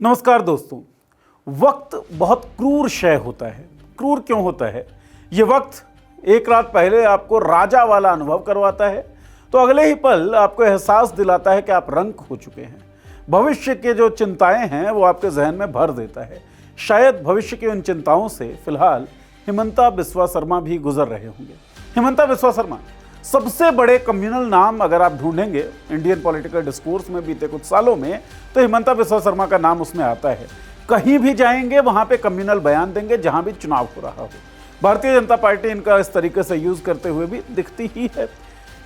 नमस्कार दोस्तों। वक्त बहुत क्रूर शय होता है। क्रूर क्यों होता है? ये वक्त एक रात पहले आपको राजा वाला अनुभव करवाता है तो अगले ही पल आपको एहसास दिलाता है कि आप रंक हो चुके हैं। भविष्य के जो चिंताएं हैं वो आपके जहन में भर देता है। शायद भविष्य की उन चिंताओं से फिलहाल हिमंता बिस्वा शर्मा भी गुजर रहे होंगे। हिमंता बिस्वा शर्मा सबसे बड़े कम्युनल नाम अगर आप ढूंढेंगे इंडियन पॉलिटिकल डिस्कोर्स में बीते कुछ सालों में तो हिमंता बिस्वा शर्मा का नाम उसमें आता है। कहीं भी जाएंगे वहां पे कम्युनल बयान देंगे जहां भी चुनाव हो रहा हो। भारतीय जनता पार्टी इनका इस तरीके से यूज करते हुए भी दिखती ही है।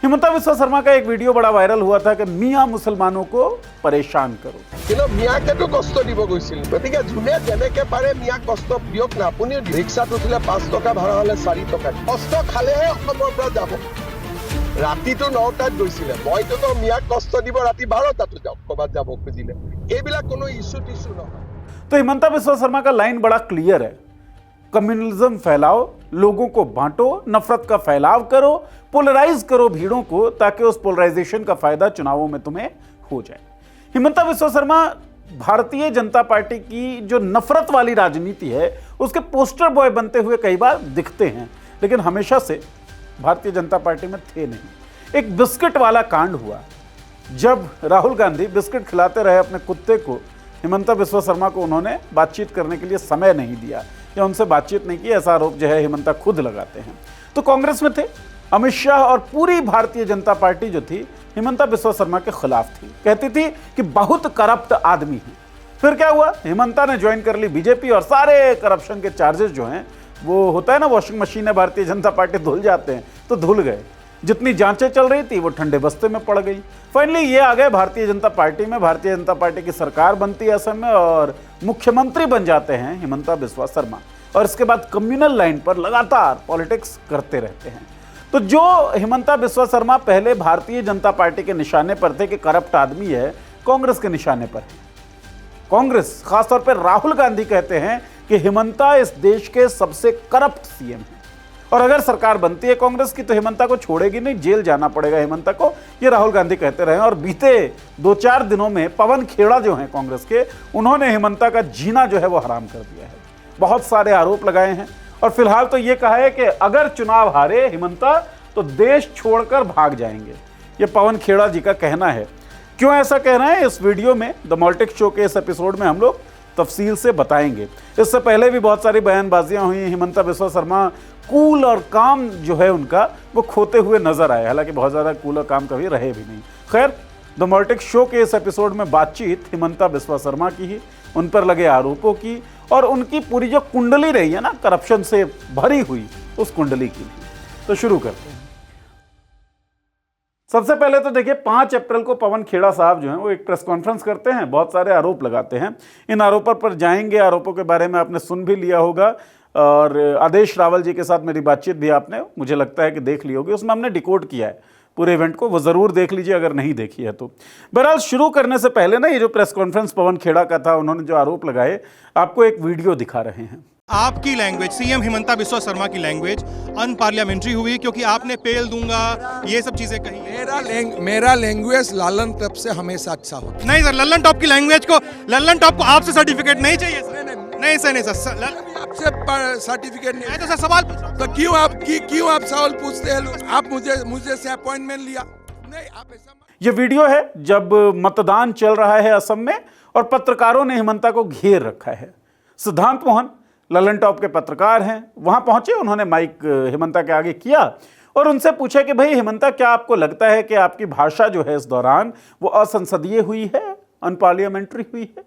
हिमंता बिस्वा शर्मा का एक वीडियो बड़ा वायरल हुआ था कि मियां मुसलमानों को परेशान करो। मियाके कष्ट দিব গৈছিল গতিকে যোনে যেনেকে পাৰে মিয়াক কষ্ট দিয়ক না। আপুনি ৰিক্সাত উঠিলে 5 টকা ভাড়া হলে 4 টকা কষ্ট খালেহে অসমৰ পৰা যাব। ৰাতিটো 9টাত গৈছিলে মইতো মিয়াক কষ্ট দিব ৰাতি 12টাতো যাওক ক'বাত যাব খুজিলে। এইবিলাক কোনো ইস্যু টিস্যু নহয়। तो हिमंता बिस्वा शर्मा का लाइन बड़ा क्लियर है। कम्युनलिज्म फैलाओ, लोगों को बांटो, नफरत का फैलाव करो, पोलराइज करो भीड़ों को ताकि उस पोलराइजेशन का फायदा चुनावों में तुम्हें हो जाए। हिमंता बिस्वा शर्मा भारतीय जनता पार्टी की जो नफरत वाली राजनीति है उसके पोस्टर बॉय बनते हुए कई बार दिखते हैं, लेकिन हमेशा से भारतीय जनता पार्टी में थे नहीं। एक बिस्किट वाला कांड हुआ जब राहुल गांधी बिस्किट खिलाते रहे अपने कुत्ते को। हिमंता बिस्वा शर्मा को उन्होंने बातचीत करने के लिए समय नहीं दिया या उनसे बातचीत नहीं की, ऐसा आरोप जो है हिमंता खुद लगाते हैं। तो कांग्रेस में थे, अमित शाह और पूरी भारतीय जनता पार्टी जो थी हिमंता बिस्वा शर्मा के खिलाफ थी, कहती थी कि बहुत करप्ट आदमी है। फिर क्या हुआ? हिमंता ने ज्वाइन कर ली बीजेपी और सारे करप्शन के चार्जेस जो हैं वो होता है ना, वॉशिंग मशीन है भारतीय जनता पार्टी धुल जाते हैं तो धुल गए। जितनी जांचें चल रही थी वो ठंडे बस्ते में पड़ गई। फाइनली ये आ गए भारतीय जनता पार्टी में, भारतीय जनता पार्टी की सरकार बनती है असम में और मुख्यमंत्री बन जाते हैं हिमंता बिस्वा शर्मा। और इसके बाद कम्युनल लाइन पर लगातार पॉलिटिक्स करते रहते हैं। तो जो हिमंता बिस्वा शर्मा पहले भारतीय जनता पार्टी के निशाने पर थे कि करप्ट आदमी है, कांग्रेस के निशाने पर है। कांग्रेस खासतौर पर राहुल गांधी कहते हैं कि हिमंता इस देश के सबसे करप्ट सीएम हैं और अगर सरकार बनती है कांग्रेस की तो हिमंता को छोड़ेगी नहीं, जेल जाना पड़ेगा हिमंता को, ये राहुल गांधी कहते रहे। और बीते 2-4 दिनों में पवन खेड़ा जो हैं कांग्रेस के, उन्होंने हिमंता का जीना जो है वो हराम कर दिया है। बहुत सारे आरोप लगाए हैं और फिलहाल तो ये कहा है कि अगर चुनाव हारे हिमंता तो देश छोड़कर भाग जाएंगे। ये पवन खेड़ा जी का कहना है। क्यों ऐसा कह रहे हैं इस वीडियो में, द मॉल्टिक शो के इस एपिसोड में हम लोग तफसील से बताएंगे। इससे पहले भी बहुत सारी बयानबाजियां हुई। हिमंता बिस्वा शर्मा कूल और काम जो है उनका वो खोते हुए नजर आए, हालांकि बहुत ज़्यादा कूल और काम कभी रहे भी नहीं। खैर, द मॉल्टिक शो के इस एपिसोड में बातचीत हिमंता बिस्वा शर्मा की ही, उन पर लगे आरोपों की और उनकी पूरी जो कुंडली रही है ना करप्शन से भरी हुई, उस कुंडली की। तो शुरू करते हैं। सबसे पहले तो देखिए 5 अप्रैल को पवन खेड़ा साहब जो हैं वो एक प्रेस कॉन्फ्रेंस करते हैं, बहुत सारे आरोप लगाते हैं। इन आरोपों पर जाएंगे, आरोपों के बारे में आपने सुन भी लिया होगा और आदेश रावल जी के साथ मेरी बातचीत भी आपने, मुझे लगता है कि देख ली होगी। उसमें हमने डिकोड किया है पूरे इवेंट को, वो ज़रूर देख लीजिए अगर नहीं देखी है तो। बहरहाल शुरू करने से पहले ना ये जो प्रेस कॉन्फ्रेंस पवन खेड़ा का था, उन्होंने जो आरोप लगाए, आपको एक वीडियो दिखा रहे हैं। आपकी लैंग्वेज, सीएम हिमंता बिस्वा शर्मा की लैंग्वेज अनपार्लियामेंट्री हुई क्योंकि आपने पेल दूंगा ये सब चीजें कही। मेरा लैंग्वेज लालन टॉप से हमेशा अच्छा होता। नहीं सर, लल्लन टॉप की लैंग्वेज को, लल्लन टॉप को आपसे सर्टिफिकेट नहीं चाहिए सर। नहीं सर, नहीं सर, आपसे सर्टिफिकेट नहीं तो सर सवाल तो क्यों आप सवाल पूछते हैं? आप मुझे से अपॉइंटमेंट लिया नहीं? आप ऐसा ये वीडियो है जब मतदान चल रहा है असम में और पत्रकारों ने हिमंता को घेर रखा है। सिद्धांत मोहन ललन टॉप के पत्रकार हैं, वहां पहुंचे, उन्होंने माइक हिमंता के आगे किया और उनसे पूछा कि भाई हिमंता, क्या आपको लगता है कि आपकी भाषा जो है इस दौरान वो असंसदीय हुई है, अनपार्लियामेंट्री हुई है?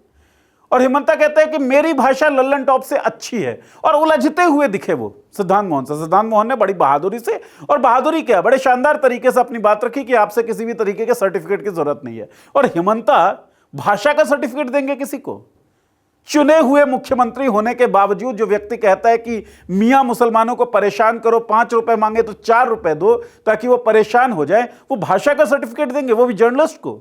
और हिमंता कहता है कि मेरी भाषा लल्लन टॉप से अच्छी है और उलझते हुए दिखे वो सिद्धांत मोहन से। सिद्धांत मोहन ने बड़ी बहादुरी से, और बहादुरी क्या, बड़े शानदार तरीके से अपनी बात रखी कि आपसे किसी भी तरीके के सर्टिफिकेट की जरूरत नहीं है। और हिमंता भाषा का सर्टिफिकेट देंगे किसी को? चुने हुए मुख्यमंत्री होने के बावजूद जो व्यक्ति कहता है कि मियां मुसलमानों को परेशान करो, 5 रुपए मांगे तो 4 रुपए दो ताकि वो परेशान हो जाए, वो भाषा का सर्टिफिकेट देंगे, वो भी जर्नलिस्ट को?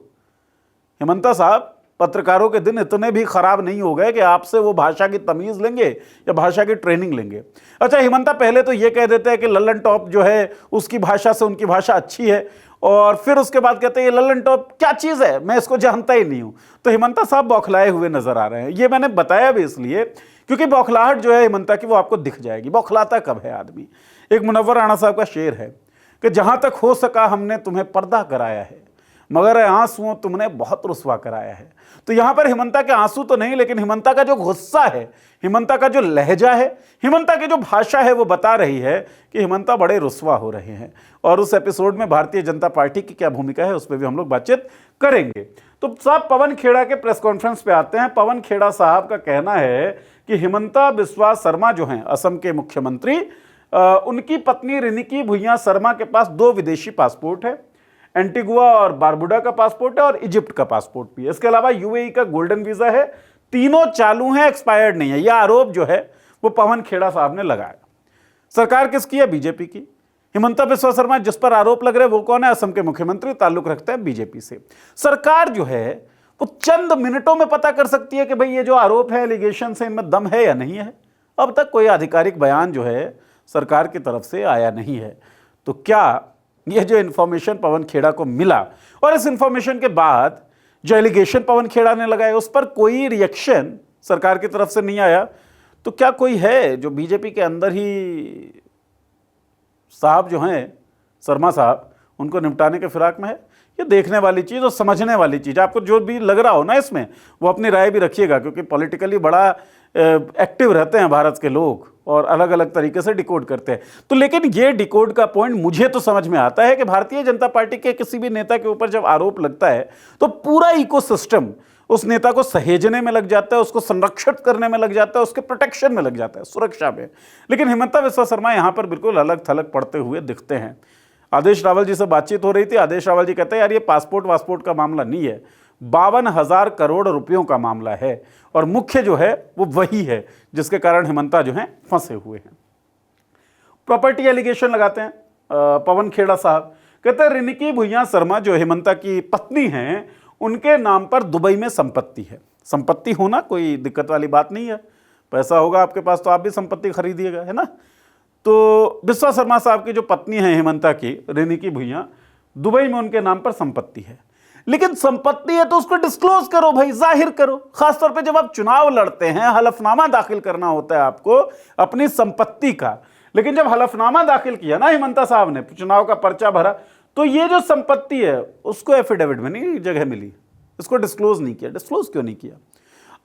हिमंता साहब, पत्रकारों के दिन इतने भी खराब नहीं हो गए कि आपसे वो भाषा की तमीज लेंगे या भाषा की ट्रेनिंग लेंगे। अच्छा, हिमंता पहले तो ये कह देते हैं कि लल्लन टॉप जो है उसकी भाषा से उनकी भाषा अच्छी है, और फिर उसके बाद कहते हैं ये लल्लन टॉप क्या चीज़ है, मैं इसको जानता ही नहीं हूं। तो हिमंता साहब बौखलाए हुए नजर आ रहे हैं। ये मैंने बताया भी इसलिए क्योंकि बौखलाहट जो है हिमंता की वो आपको दिख जाएगी। बौखलाता कब है आदमी? एक मुनव्वर राणा साहब का शेर है कि जहां तक हो सका हमने तुम्हें पर्दा कराया है, मगर आंसुओं तुमने बहुत रुसवा कराया है। तो यहां पर हिमंता के आंसू तो नहीं, लेकिन हिमंता का जो गुस्सा है, हिमंता का जो लहजा है, हिमंता की जो भाषा है, वो बता रही है कि हिमंता बड़े रुसवा हो रहे हैं। और उस एपिसोड में भारतीय जनता पार्टी की क्या भूमिका है उस पर भी हम लोग बातचीत करेंगे। तो साहब पवन खेड़ा के प्रेस कॉन्फ्रेंस पे आते हैं। पवन खेड़ा साहब का कहना है कि हिमंता बिस्वा शर्मा जो हैं असम के मुख्यमंत्री, उनकी पत्नी रिनिकी भुइयां शर्मा के पास 2 विदेशी पासपोर्ट है, एंटीगुआ और बारबुडा का पासपोर्ट है और इजिप्ट का पासपोर्ट भी है। इसके अलावा यूएई का गोल्डन वीजा है। तीनों चालू हैं, एक्सपायर्ड नहीं है। यह आरोप जो है वो पवन खेड़ा साहब ने लगाया। सरकार किसकी है? बीजेपी की। हिमंता बिस्वा शर्मा जिस पर आरोप लग रहे हैं वो कौन है? असम के मुख्यमंत्री, ताल्लुक रखता है बीजेपी से। सरकार जो है वो चंद मिनटों में पता कर सकती है कि भाई ये जो आरोप है, एलिगेशन है, इनमें दम है या नहीं है। अब तक कोई आधिकारिक बयान जो है सरकार की तरफ से आया नहीं है। तो क्या ये जो इंफॉर्मेशन पवन खेड़ा को मिला और इस इंफॉर्मेशन के बाद जो एलिगेशन पवन खेड़ा ने लगाए उस पर कोई रिएक्शन सरकार की तरफ से नहीं आया, तो क्या कोई है जो बीजेपी के अंदर ही साहब जो हैं, शर्मा साहब, उनको निपटाने के फिराक में है? ये देखने वाली चीज़ और समझने वाली चीज़। आपको जो भी लग रहा हो ना इसमें, वो अपनी राय भी रखिएगा, क्योंकि पॉलिटिकली बड़ा एक्टिव रहते हैं भारत के लोग और अलग अलग तरीके से डिकोड करते हैं। तो लेकिन ये डिकोड का पॉइंट मुझे तो समझ में आता है कि भारतीय जनता पार्टी के किसी भी नेता के ऊपर जब आरोप लगता है तो पूरा इकोसिस्टम उस नेता को सहेजने में लग जाता है, उसको संरक्षित करने में लग जाता है, उसके प्रोटेक्शन में लग जाता है, सुरक्षा में। लेकिन हिमंता बिस्वा शर्मा यहाँ पर बिल्कुल अलग थलग पड़ते हुए दिखते हैं। आदेश रावल जी से बातचीत हो रही थी। आदेश रावल जी कहते हैं यार ये पासपोर्ट वासपोर्ट का मामला नहीं है, 52,000 करोड़ रुपयों का मामला है, और मुख्य जो है वो वही है जिसके कारण हिमंता जो है फंसे हुए हैं। प्रॉपर्टी एलिगेशन लगाते हैं पवन खेड़ा साहब। कहते हैं रिनिकी भुइयां शर्मा जो हिमंता की पत्नी हैं, उनके नाम पर दुबई में संपत्ति है। संपत्ति होना कोई दिक्कत वाली बात नहीं है, पैसा होगा आपके पास तो आप भी संपत्ति खरीदिएगा, है ना। तो बिस्वा शर्मा साहब की जो पत्नी है हिमंता की, रिनिकी भुइयां, दुबई में उनके नाम पर संपत्ति है। लेकिन संपत्ति है तो उसको डिस्क्लोज करो भाई, जाहिर करो। खासतौर पे जब आप चुनाव लड़ते हैं, हलफनामा दाखिल करना होता है आपको अपनी संपत्ति का। लेकिन जब हलफनामा दाखिल किया ना हिमंता साहब ने, चुनाव का पर्चा भरा, तो ये जो संपत्ति है उसको एफिडेविट में नहीं जगह मिली, इसको डिस्क्लोज नहीं किया। डिस्क्लोज क्यों नहीं किया?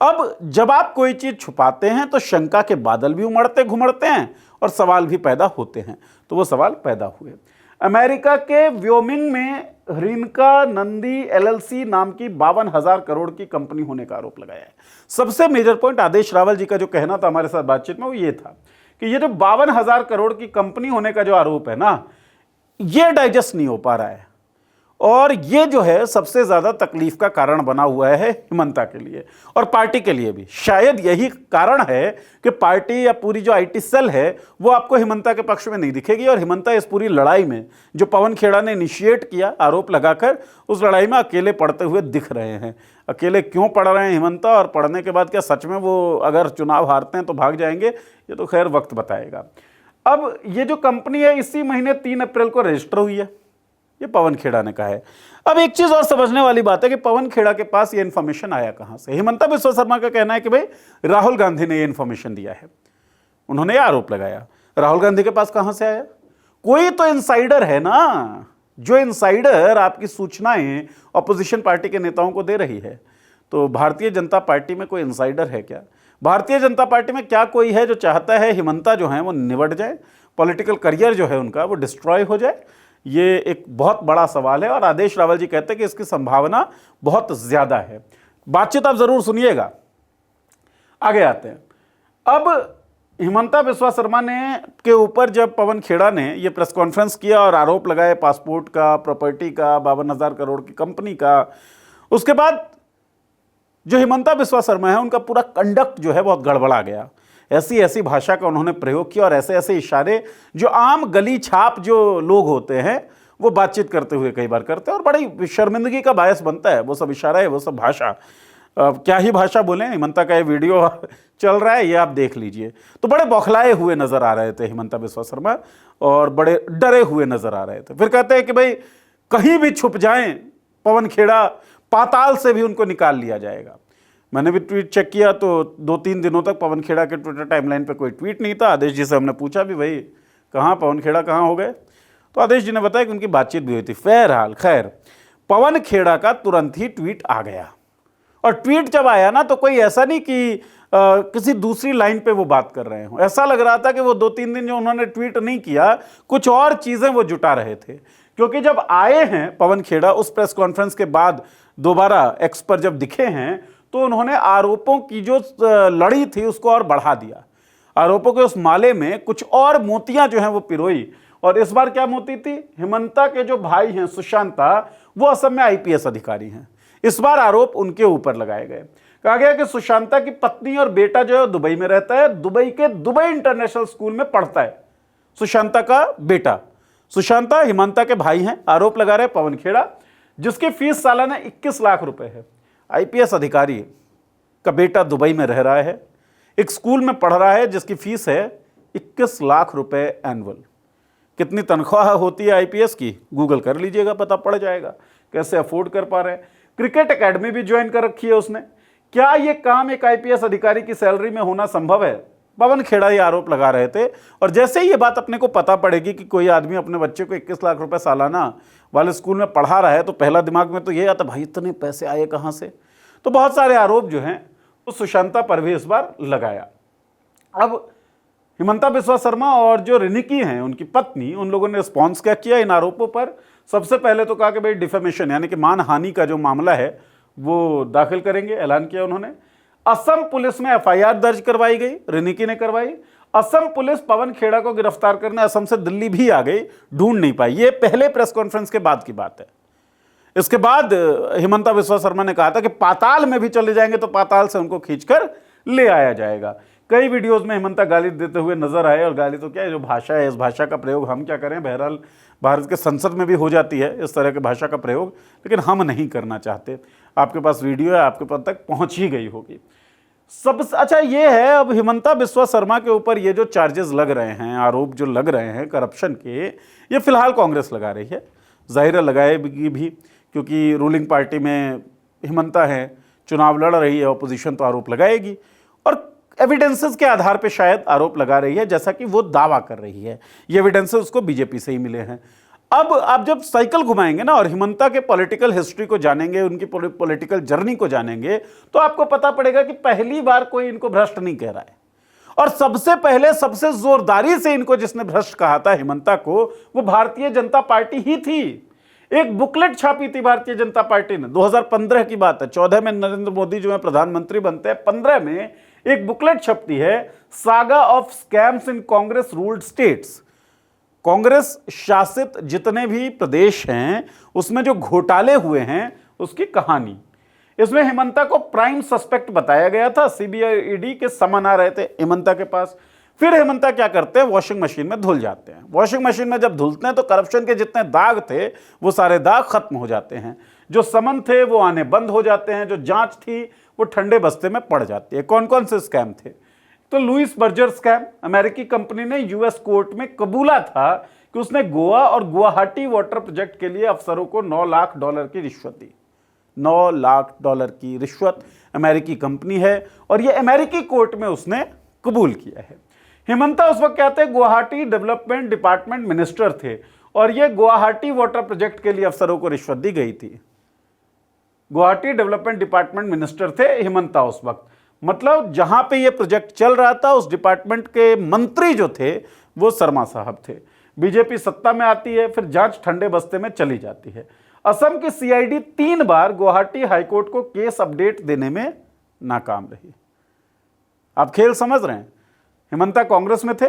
अब जब आप कोई चीज छुपाते हैं तो शंका के बादल भी उमड़ते घुमड़ते हैं और सवाल भी पैदा होते हैं। तो वो सवाल पैदा हुए। अमेरिका के व्योमिंग में रिनका नंदी एलएलसी नाम की 52,000 करोड़ की कंपनी होने का आरोप लगाया है। सबसे मेजर पॉइंट आदेश रावल जी का जो कहना था हमारे साथ बातचीत में वो ये था कि ये जो 52,000 करोड़ की कंपनी होने का जो आरोप है ना, ये डाइजेस्ट नहीं हो पा रहा है, और ये जो है सबसे ज्यादा तकलीफ का कारण बना हुआ है हिमंता के लिए और पार्टी के लिए भी। शायद यही कारण है कि पार्टी या पूरी जो आईटी सेल है वो आपको हिमंता के पक्ष में नहीं दिखेगी, और हिमंता इस पूरी लड़ाई में जो पवन खेड़ा ने इनिशिएट किया आरोप लगाकर, उस लड़ाई में अकेले पड़ते हुए दिख रहे हैं। अकेले क्यों पड़ रहे हैं हिमंता, और पढ़ने के बाद क्या सच में वो अगर चुनाव हारते हैं तो भाग जाएंगे, ये तो खैर वक्त बताएगा। अब ये जो कंपनी है इसी महीने 3 अप्रैल को रजिस्टर हुई है, ये पवन खेड़ा ने कहा है। अब एक चीज और समझने वाली बात है कि पवन खेड़ा के पास ये इन्फॉर्मेशन आया कहां से। हिमंता बिस्वा शर्मा का कहना है कि भाई राहुल गांधी ने ये इन्फॉर्मेशन दिया है, उन्होंने ये आरोप लगाया। राहुल गांधी के पास कहां से आया? कोई तो इनसाइडर है ना, जो इनसाइडर आपकी सूचनाएं ऑपोजिशन पार्टी के नेताओं को दे रही है। तो भारतीय जनता पार्टी में कोई इनसाइडर है क्या? भारतीय जनता पार्टी में क्या कोई है जो चाहता है हिमंता जो है वो निबट जाए, पॉलिटिकल करियर जो है उनका वो डिस्ट्रॉय हो जाए? ये एक बहुत बड़ा सवाल है, और आदेश रावल जी कहते हैं कि इसकी संभावना बहुत ज्यादा है। बातचीत आप जरूर सुनिएगा। आगे आते हैं। अब हिमंता बिस्वा शर्मा ने के ऊपर जब पवन खेड़ा ने ये प्रेस कॉन्फ्रेंस किया और आरोप लगाए पासपोर्ट का, प्रॉपर्टी का, 52,000 करोड़ की कंपनी का, उसके बाद जो हिमंता बिस्वा शर्मा है उनका पूरा कंडक्ट जो है बहुत गड़बड़ा गया। ऐसी ऐसी भाषा का उन्होंने प्रयोग किया और ऐसे ऐसे इशारे जो आम गली छाप जो लोग होते हैं वो बातचीत करते हुए कई बार करते हैं, और बड़ी शर्मिंदगी का बायस बनता है वो सब इशारा है, वो सब भाषा। क्या ही भाषा बोलें, हिमंता का ये वीडियो चल रहा है, ये आप देख लीजिए। तो बड़े बौखलाए हुए नजर आ रहे थे हिमंता बिस्वा शर्मा और बड़े डरे हुए नजर आ रहे थे। फिर कहते हैं कि भाई कहीं भी छुप जाएं पवन खेड़ा, पाताल से भी उनको निकाल लिया जाएगा। मैंने भी ट्वीट चेक किया तो 2-3 दिनों तक पवन खेड़ा के ट्विटर टाइमलाइन पे कोई ट्वीट नहीं था। आदेश जी से हमने पूछा भी भाई कहाँ पवन खेड़ा कहाँ हो गए, तो आदेश जी ने बताया कि उनकी बातचीत भी हुई थी। बहरहाल खैर पवन खेड़ा का तुरंत ही ट्वीट आ गया, और ट्वीट जब आया ना तो कोई ऐसा नहीं कि किसी दूसरी लाइन पे वो बात कर रहे हो। ऐसा लग रहा था कि वो 2-3 दिन जो उन्होंने ट्वीट नहीं किया, कुछ और चीजें वो जुटा रहे थे। क्योंकि जब आए हैं पवन खेड़ा उस प्रेस कॉन्फ्रेंस के बाद दोबारा एक्स पर जब दिखे हैं, तो उन्होंने आरोपों की जो लड़ी थी उसको और बढ़ा दिया। आरोपों के उस माले में कुछ और मोतियां जो हैं वो पिरोई। और इस बार क्या मोती थी? हिमंता के जो भाई हैं सुशांता, वो असम में आईपीएस अधिकारी हैं। इस बार आरोप उनके ऊपर लगाए गए। कहा गया कि सुशांता की पत्नी और बेटा जो है दुबई में रहता है, दुबई के दुबई इंटरनेशनल स्कूल में पढ़ता है सुशांता का बेटा। सुशांता हिमंता के भाई हैं। आरोप लगा रहे पवन खेड़ा, जिसकी फीस सालाना 21 लाख रुपए है। आईपीएस अधिकारी का बेटा दुबई में रह रहा है, एक स्कूल में पढ़ रहा है जिसकी फीस है 21 लाख रुपए एनुअल। कितनी तनख्वाह होती है आईपीएस की, गूगल कर लीजिएगा, पता पड़ जाएगा कैसे अफोर्ड कर पा रहे हैं। क्रिकेट एकेडमी भी ज्वाइन कर रखी है उसने। क्या ये काम एक आईपीएस अधिकारी की सैलरी में होना संभव है? पवन खेड़ा ये आरोप लगा रहे थे। और जैसे ही ये बात अपने को पता पड़ेगी कि कोई आदमी अपने बच्चे को 21 लाख रुपए सालाना वाले स्कूल में पढ़ा रहा है, तो पहला दिमाग में तो ये आता, भाई इतने पैसे आए कहाँ से? तो बहुत सारे आरोप जो हैं वो सुशांता पर भी इस बार लगाया। अब हिमंता बिस्वा शर्मा और जो रिनिकी हैं उनकी पत्नी, उन लोगों ने रिस्पॉन्स क्या किया इन आरोपों पर? सबसे पहले तो कहा कि भाई डिफेमेशन यानी कि मानहानि का जो मामला है वो दाखिल करेंगे, ऐलान किया उन्होंने। असम पुलिस में एफआईआर दर्ज करवाई गई, रिनिकी ने करवाई। असम पुलिस पवन खेड़ा को गिरफ्तार करने असम से दिल्ली भी आ गई, ढूंढ नहीं पाई। ये पहले प्रेस कॉन्फ्रेंस के बाद की बात है। इसके बाद हिमंता बिस्वा शर्मा ने कहा था कि पाताल में भी चले जाएंगे तो पाताल से उनको खींचकर ले आया जाएगा। कई वीडियोस में हिमंता गाली देते हुए नजर आए, और गाली तो क्या है, जो भाषा है, इस भाषा का प्रयोग हम क्या करें, बहरहाल भारत के संसद में भी हो जाती है इस तरह की भाषा का प्रयोग, लेकिन हम नहीं करना चाहते। आपके पास वीडियो है, आपके पास तक पहुंच ही गई होगी। सबसे अच्छा ये है, अब हिमंता बिस्वा शर्मा के ऊपर ये जो चार्जेस लग रहे हैं, आरोप जो लग रहे हैं करप्शन के, ये फिलहाल कांग्रेस लगा रही है। जाहिर लगाएगी भी, क्योंकि रूलिंग पार्टी में हिमंता है, चुनाव लड़ रही है, ऑपोजिशन तो आरोप लगाएगी, और एविडेंसेस के आधार पे शायद आरोप लगा रही है, जैसा कि वो दावा कर रही है। ये एविडेंसेस उसको बीजेपी से ही मिले हैं। अब आप जब साइकिल घुमाएंगे ना और हिमंता के पॉलिटिकल हिस्ट्री को जानेंगे, उनकी पॉलिटिकल जर्नी को जानेंगे, तो आपको पता पड़ेगा कि पहली बार कोई इनको भ्रष्ट नहीं कह रहा है। और सबसे पहले सबसे जोरदारी से इनको जिसने भ्रष्ट कहा था हिमंता को, वो भारतीय जनता पार्टी ही थी। एक बुकलेट छापी थी भारतीय जनता पार्टी ने, 2015 की बात है। 14 में नरेंद्र मोदी जो है प्रधानमंत्री बनते हैं, 15 में एक बुकलेट छपती है, saga of scams in Congress ruled states. Congress शासित जितने भी प्रदेश हैं उसमें जो घोटाले हुए हैं उसकी कहानी। इसमें हिमंता को प्राइम सस्पेक्ट बताया गया था। सीबीआई ईडी के समन आ रहे थे हिमंता के पास। फिर हिमंता क्या करते हैं, वॉशिंग मशीन में धुल जाते हैं। वॉशिंग मशीन में जब धुलते हैं तो करप्शन के जितने दाग थे वो सारे दाग खत्म हो जाते हैं। जो समन थे वो आने बंद हो जाते हैं, जो जांच थी वो ठंडे बस्ते में पड़ जाती है। कौन कौन से स्कैम थे? तो लुइस बर्जर स्कैम, अमेरिकी कंपनी ने यूएस कोर्ट में कबूला था कि उसने गोवा और गुवाहाटी वाटर प्रोजेक्ट के लिए अफसरों को $9 लाख की रिश्वत दी। $9 लाख की रिश्वत। अमेरिकी कंपनी है और यह अमेरिकी कोर्ट में उसने कबूल किया है। हिमंता उस वक्त कहते हैं गुवाहाटी डेवलपमेंट डिपार्टमेंट मिनिस्टर थे और यह गुवाहाटी वाटर प्रोजेक्ट के लिए अफसरों को रिश्वत दी गई थी। गुवाहाटी डेवलपमेंट डिपार्टमेंट मिनिस्टर थे हिमंता उस वक्त। मतलब जहां पे ये प्रोजेक्ट चल रहा था उस डिपार्टमेंट के मंत्री जो थे वो शर्मा साहब थे। बीजेपी सत्ता में आती है, फिर जांच ठंडे बस्ते में चली जाती है। असम की सीआईडी 3 बार गुवाहाटी हाईकोर्ट को केस अपडेट देने में नाकाम रही। आप खेल समझ रहे हैं। हिमंता कांग्रेस में थे,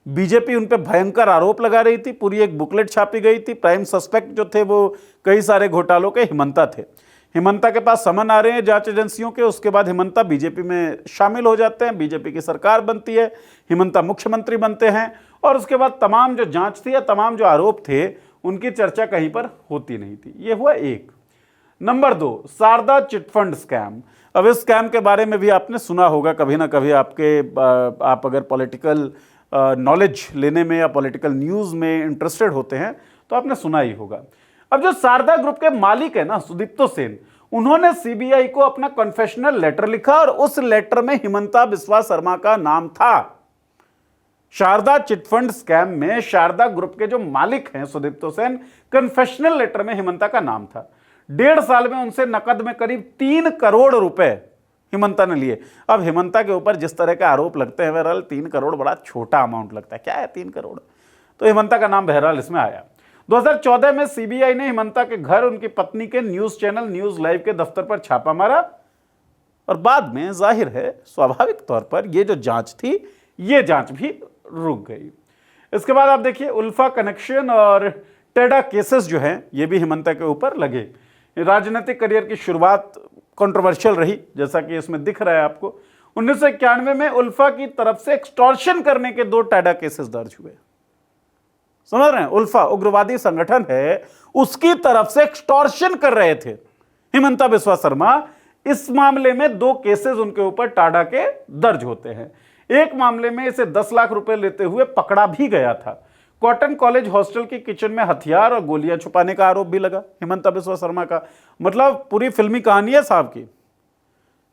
बीजेपी उन पे भयंकर आरोप लगा रही थी, पूरी एक बुकलेट छापी गई थी। प्राइम सस्पेक्ट जो थे वो कई सारे घोटालों के हिमंता थे। हिमंता के पास समन आ रहे हैं जांच एजेंसियों के। उसके बाद हिमंता बीजेपी में शामिल हो जाते हैं, बीजेपी की सरकार बनती है, हिमंता मुख्यमंत्री बनते हैं और उसके बाद तमाम जो जांच थी या तमाम जो आरोप थे उनकी चर्चा कहीं पर होती नहीं थी। ये हुआ एक। Number 2, Saradha chit fund scam. अब इस स्कैम के बारे में भी आपने सुना होगा कभी ना कभी, आप अगर पॉलिटिकल नॉलेज लेने में या पॉलिटिकल न्यूज़ में इंटरेस्टेड होते हैं तो आपने सुना ही होगा। अब जो शारदा ग्रुप के मालिक है ना सुदीप्तो सेन, उन्होंने सीबीआई को अपना कन्फेशनल लेटर लिखा और उस लेटर में हिमंता बिस्वा शर्मा का नाम था। शारदा चिटफंड स्कैम में शारदा ग्रुप के जो मालिक हैं सुदीप्तो सेन, कन्फेशनल लेटर में हिमंता का नाम था। 1.5 साल में उनसे नकद में करीब 3 करोड़ रुपए हिमंता ने लिए। अब हिमंता के ऊपर जिस तरह के आरोप लगते हैं बहरहाल 3 करोड़ बड़ा छोटा अमाउंट लगता है, क्या है 3 करोड़, तो हिमंता का नाम बहरहाल इसमें आया। 2014 में सीबीआई ने हिमंता के घर, उनकी पत्नी के न्यूज चैनल न्यूज लाइव के दफ्तर पर छापा मारा और बाद में जाहिर है स्वाभाविक तौर पर ये जो जांच थी ये जांच भी रुक गई। इसके बाद आप देखिए उल्फा कनेक्शन और टेडा केसेस जो हैं ये भी हिमंता के ऊपर लगे। राजनीतिक करियर की शुरुआत कंट्रोवर्शियल रही, जैसा कि इसमें दिख रहा है आपको। 1991 में उल्फा की तरफ से एक्सटॉर्शन करने के 2 टेडा केसेस दर्ज हुए। समझ रहे हैं, उल्फा उग्रवादी संगठन है, उसकी तरफ से एक्सटॉर्शन कर रहे थे हिमंता बिस्वा शर्मा। इस मामले में 2 केसेस उनके ऊपर टाडा के दर्ज होते हैं। एक मामले में इसे 10 लाख रुपए लेते हुए पकड़ा भी गया था। कॉटन कॉलेज हॉस्टल की किचन में हथियार और गोलियां छुपाने का आरोप भी लगा हिमंता बिस्वा शर्मा का। मतलब पूरी फिल्मी कहानी है साहब की।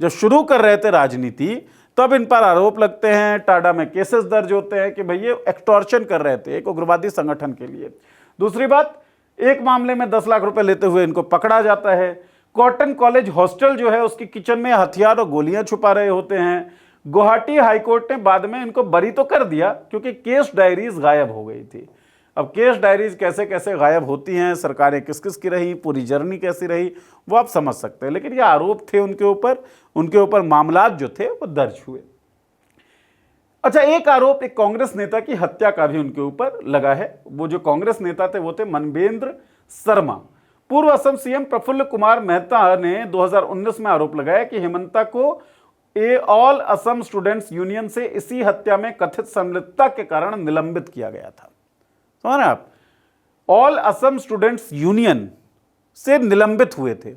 जब शुरू कर रहे थे राजनीति तब इन पर आरोप लगते हैं, टाडा में केसेस दर्ज होते हैं कि भाई ये एक्सटॉर्शन कर रहे थे एक उग्रवादी संगठन के लिए। दूसरी बात, एक मामले में 10 लाख रुपए लेते हुए इनको पकड़ा जाता है। कॉटन कॉलेज हॉस्टल जो है उसकी किचन में हथियार और गोलियां छुपा रहे होते हैं। गुवाहाटी हाईकोर्ट ने बाद में इनको बरी तो कर दिया क्योंकि केस डायरीज गायब हो गई थी। अब केस डायरीज कैसे कैसे गायब होती हैं, सरकारें किस किस की रही, पूरी जर्नी कैसी रही, वो आप समझ सकते हैं। लेकिन ये आरोप थे उनके ऊपर मामलात जो थे वो दर्ज हुए। अच्छा, एक आरोप एक कांग्रेस नेता की हत्या का भी उनके ऊपर लगा है। वो जो कांग्रेस नेता थे वो थे मनवेंद्र शर्मा। पूर्व असम सीएम प्रफुल्ल कुमार मेहता ने 2019 में आरोप लगाया कि हिमंता को ऑल असम स्टूडेंट्स यूनियन से इसी हत्या में कथित संलिप्तता के कारण निलंबित किया गया था। समझ रहे हैं आप, ऑल असम स्टूडेंट्स यूनियन से निलंबित हुए थे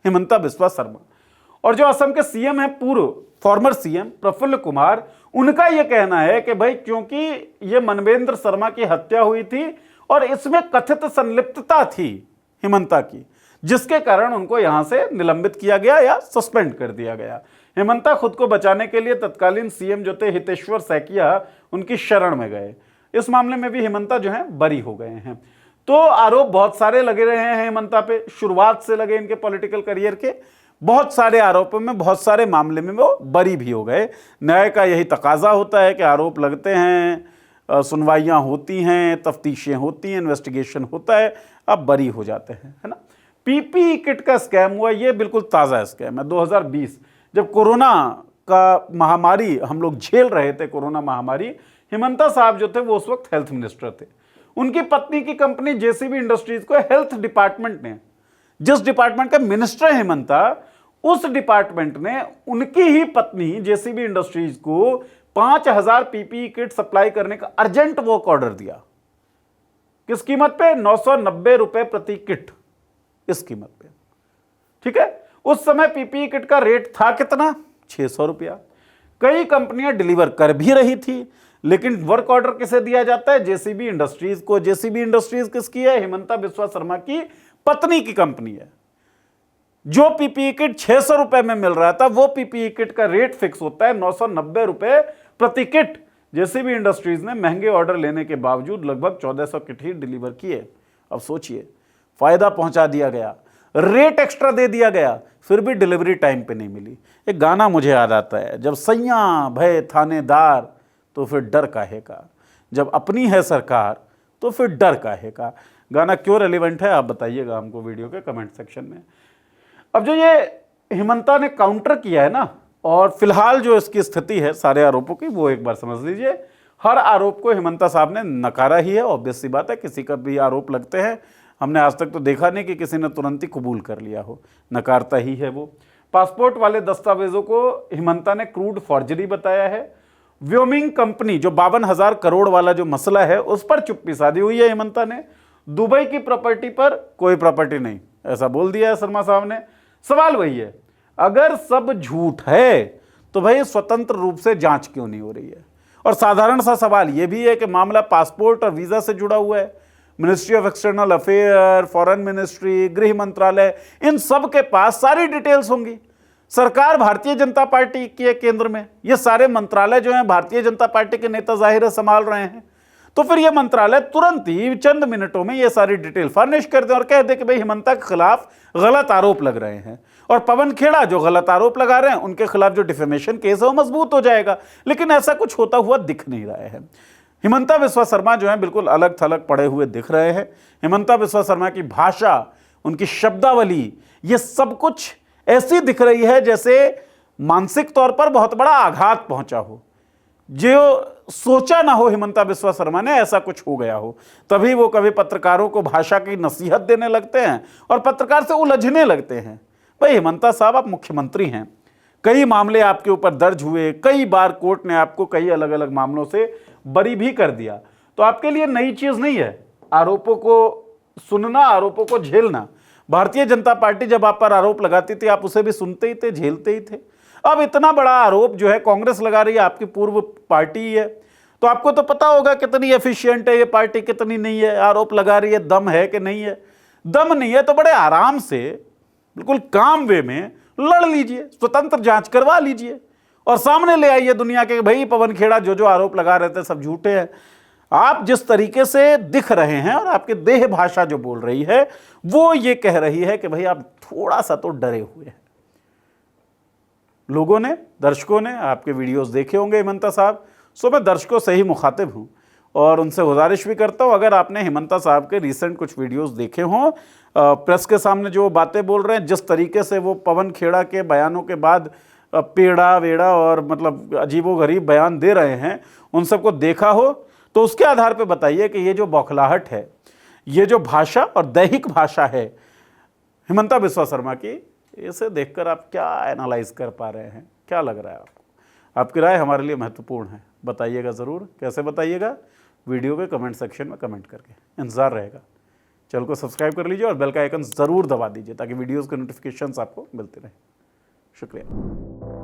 हिमंता बिस्वा शर्मा। और जो असम के सीएम हैं, पूर्व फॉर्मर सीएम प्रफुल्ल कुमार, उनका यह कहना है कि भाई क्योंकि यह मनवेंद्र शर्मा की हत्या हुई थी और इसमें कथित संलिप्तता थी हिमंता की, जिसके कारण उनको यहां से निलंबित किया गया या सस्पेंड कर दिया गया। हिमंता खुद को बचाने के लिए तत्कालीन सीएम जो थे हितेश्वर सैकिया उनकी शरण में गए। इस मामले में भी हिमंता जो है बरी हो गए हैं। तो आरोप बहुत सारे लगे रहे हैं हिमंता पे, शुरुआत से लगे इनके पॉलिटिकल करियर के। बहुत सारे आरोपों में, बहुत सारे मामले में वो बरी भी हो गए। न्याय का यही तकाजा होता है कि आरोप लगते हैं, सुनवाइयां होती हैं, तफ्तीशें होती हैं, इन्वेस्टिगेशन होता है, अब बरी हो जाते हैं, है ना। पीपीई किट का स्कैम हुआ, ये बिल्कुल ताज़ा स्कैम है। 2020 जब कोरोना का महामारी हम लोग झेल रहे थे, कोरोना महामारी, हिमंता साहब जो थे वो उस वक्त हेल्थ मिनिस्टर थे। उनकी पत्नी की कंपनी जेसीबी इंडस्ट्रीज को हेल्थ डिपार्टमेंट ने, जिस डिपार्टमेंट का मिनिस्टर है हिमंता, उस डिपार्टमेंट ने उनकी ही पत्नी जेसीबी इंडस्ट्रीज को 5000 पीपीई किट सप्लाई करने का अर्जेंट वर्क ऑर्डर दिया। किस कीमत पे? 990 रुपए प्रति किट, इस कीमत पे। ठीक है, उस समय पीपीई किट का रेट था कितना? 600 रुपया। कई कंपनियां डिलीवर कर भी रही थी, लेकिन वर्क ऑर्डर किसे दिया जाता है? जेसीबी इंडस्ट्रीज को। जेसीबी इंडस्ट्रीज किसकी है? हिमंता बिस्वा शर्मा की पत्नी की कंपनी है। जो पीपीई किट 600 रुपए में मिल रहा था, वो पीपीई किट का रेट फिक्स होता है 990 रुपए प्रति किट। जेसीबी इंडस्ट्रीज ने महंगे ऑर्डर लेने के बावजूद लगभग 1400 किट ही डिलीवर किए। अब सोचिए, फायदा पहुंचा दिया गया, रेट एक्स्ट्रा दे दिया गया, फिर भी डिलीवरी टाइम पे नहीं मिली। एक गाना मुझे याद आता है, जब सैयां भय थानेदार तो फिर डर काहे का, जब अपनी है सरकार तो फिर डर काहे का। गाना क्यों रेलिवेंट है आप बताइएगा हमको वीडियो के कमेंट सेक्शन में। अब जो ये हिमंता ने काउंटर किया है ना, और फिलहाल जो इसकी स्थिति है सारे आरोपों की, वो एक बार समझ लीजिए। हर आरोप को हिमंता साहब ने नकारा ही है। ऑब्वियस सी बात है, किसी का भी आरोप लगते हैं, हमने आज तक तो देखा नहीं कि किसी ने तुरंत ही कबूल कर लिया हो, नकारता ही है वो। पासपोर्ट वाले दस्तावेजों को हिमंता ने क्रूड फॉर्जरी बताया है। व्योमिंग कंपनी जो 52,000 करोड़ वाला जो मसला है, उस पर चुप्पी साधी हुई है हिमंता ने। दुबई की प्रॉपर्टी पर कोई प्रॉपर्टी नहीं, ऐसा बोल दिया है शर्मा साहब ने। सवाल वही है, अगर सब झूठ है तो भाई स्वतंत्र रूप से जांच क्यों नहीं हो रही है? और साधारण सा सवाल यह भी है कि मामला पासपोर्ट और वीजा से जुड़ा हुआ है। Ministry of external affair, foreign ministry, गृह मंत्रालय, इन सब के पास सारी डिटेल्स होंगी। सरकार भारतीय जनता पार्टी की है केंद्र में, ये सारे मंत्रालय जो हैं भारतीय जनता पार्टी के नेता जाहिर है संभाल रहे हैं। तो फिर ये मंत्रालय तुरंत ही चंद मिनटों में ये सारी डिटेल फर्निश कर दे और कह दे कि भाई हिमंता के खिलाफ गलत आरोप लग रहे हैं, और पवन खेड़ा जो गलत आरोप लगा रहे हैं उनके खिलाफ जो डिफेमेशन केस है वो मजबूत हो जाएगा। लेकिन ऐसा कुछ होता हुआ दिख नहीं रहा है। हिमंता बिस्वा शर्मा जो है बिल्कुल अलग थलग पड़े हुए दिख रहे हैं। हिमंता बिस्वा शर्मा की भाषा, उनकी शब्दावली, ये सब कुछ ऐसी दिख रही है जैसे मानसिक तौर पर बहुत बड़ा आघात पहुंचा हो। जो सोचा ना हो हिमंता बिस्वा शर्मा ने ऐसा कुछ हो गया हो, तभी वो कभी पत्रकारों को भाषा की नसीहत देने लगते हैं और पत्रकार से उलझने लगते हैं। भाई हिमंता साहब, आप मुख्यमंत्री हैं, कई मामले आपके ऊपर दर्ज हुए, कई बार कोर्ट ने आपको कई अलग अलग मामलों से बरी भी कर दिया, तो आपके लिए नई चीज नहीं है आरोपों को सुनना, आरोपों को झेलना। भारतीय जनता पार्टी जब आप पर आरोप लगाती थी आप उसे भी सुनते ही थे, झेलते ही थे। अब इतना बड़ा आरोप जो है कांग्रेस लगा रही है, आपकी पूर्व पार्टी है, तो आपको तो पता होगा कितनी एफिशिएंट है ये पार्टी, कितनी नहीं है, आरोप लगा रही है, दम है कि नहीं है। दम नहीं है तो बड़े आराम से बिल्कुल काम वे में लड़ लीजिए, स्वतंत्र जांच करवा लीजिए और सामने ले आइए दुनिया के भाई पवन खेड़ा जो आरोप लगा रहे थे सब झूठे हैं। आप जिस तरीके से दिख रहे हैं और आपके देह भाषा जो बोल रही है वो ये कह रही है कि भाई आप थोड़ा सा तो डरे हुए हैं। लोगों ने, दर्शकों ने आपके वीडियोस देखे होंगे हिमंता साहब, सो मैं दर्शकों से ही मुखातिब हूं और उनसे गुजारिश भी करता हूं, अगर आपने हिमंता साहब के रिसेंट कुछ वीडियोस देखे हों, प्रेस के सामने जो बातें बोल रहे हैं, जिस तरीके से वो पवन खेड़ा के बयानों के बाद पेड़ा वेड़ा और मतलब अजीबोगरीब बयान दे रहे हैं, उन सबको देखा हो तो उसके आधार पर बताइए कि ये जो बौखलाहट है, ये जो भाषा और दैहिक भाषा है हिमंता बिस्वा शर्मा की, इसे देखकर आप क्या एनालाइज कर पा रहे हैं? क्या लग रहा है आपको? आपकी राय हमारे लिए महत्वपूर्ण है, बताइएगा ज़रूर। कैसे बताइएगा? वीडियो के कमेंट सेक्शन में कमेंट करके, इंतज़ार रहेगा। चैनल को सब्सक्राइब कर लीजिए और बेल का आइकन ज़रूर दबा दीजिए ताकि वीडियोज़ के नोटिफिकेशंस आपको मिलते रहें। शुक्रिया।